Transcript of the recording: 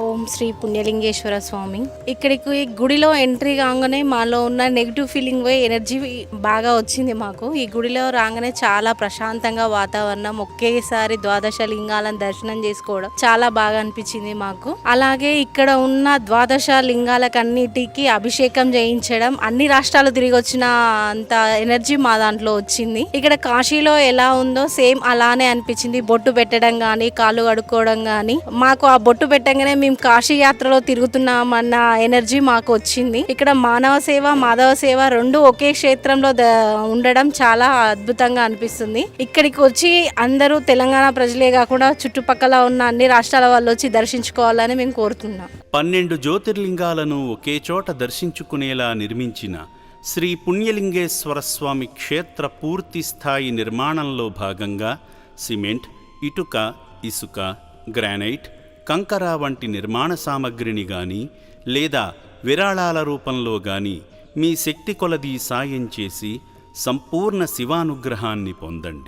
ఓం శ్రీ పుణ్యలింగేశ్వర స్వామి. ఇక్కడికి గుడిలో ఎంట్రీ కాగానే మాలో ఉన్న నెగిటివ్ ఫీలింగ్ పోయి ఎనర్జీ బాగా వచ్చింది మాకు. ఈ గుడిలో రాగానే చాలా ప్రశాంతంగా వాతావరణం, ఒకేసారి ద్వాదశ లింగాలను దర్శనం చేసుకోవడం చాలా బాగా అనిపించింది మాకు. అలాగే ఇక్కడ ఉన్న ద్వాదశ లింగాలకన్నిటికీ అభిషేకం చేయించడం, అన్ని రాష్ట్రాలు తిరిగి వచ్చిన అంత ఎనర్జీ మా దాంట్లో వచ్చింది. ఇక్కడ కాశీలో ఎలా ఉందో సేమ్ అలానే అనిపించింది. బొట్టు పెట్టడం కానీ, కాళ్ళు కడుక్కోవడం కానీ, మాకు ఆ బొట్టు పెట్టగానే మేము కాశీ యాత్రలో తిరుగుతున్నామన్న ఎనర్జీ మాకు వచ్చింది. ఇక్కడ మానవ సేవ, మాధవ సేవ రెండు ఒకే క్షేత్రంలో ఉండడం చాలా అద్భుతంగా అనిపిస్తుంది. ఇక్కడికి వచ్చి అందరూ తెలంగాణ ప్రజలే కాకుండా చుట్టుపక్కల ఉన్న అన్ని రాష్ట్రాల వాళ్ళు వచ్చి దర్శించుకోవాలని మేము కోరుతున్నాం. 12 జ్యోతిర్లింగాలను ఒకే చోట దర్శించుకునేలా నిర్మించిన శ్రీ పుణ్యలింగేశ్వర స్వామి క్షేత్ర పూర్తి స్థాయి నిర్మాణంలో భాగంగా సిమెంట్, ఇటుక, ఇసుక, గ్రానైట్, కంకర వంటి నిర్మాణ సామగ్రిని గాని లేదా విరాళాల రూపంలో గాని మీ శక్తి కొలది సాయం చేసి సంపూర్ణ శివానుగ్రహాన్ని పొందండి.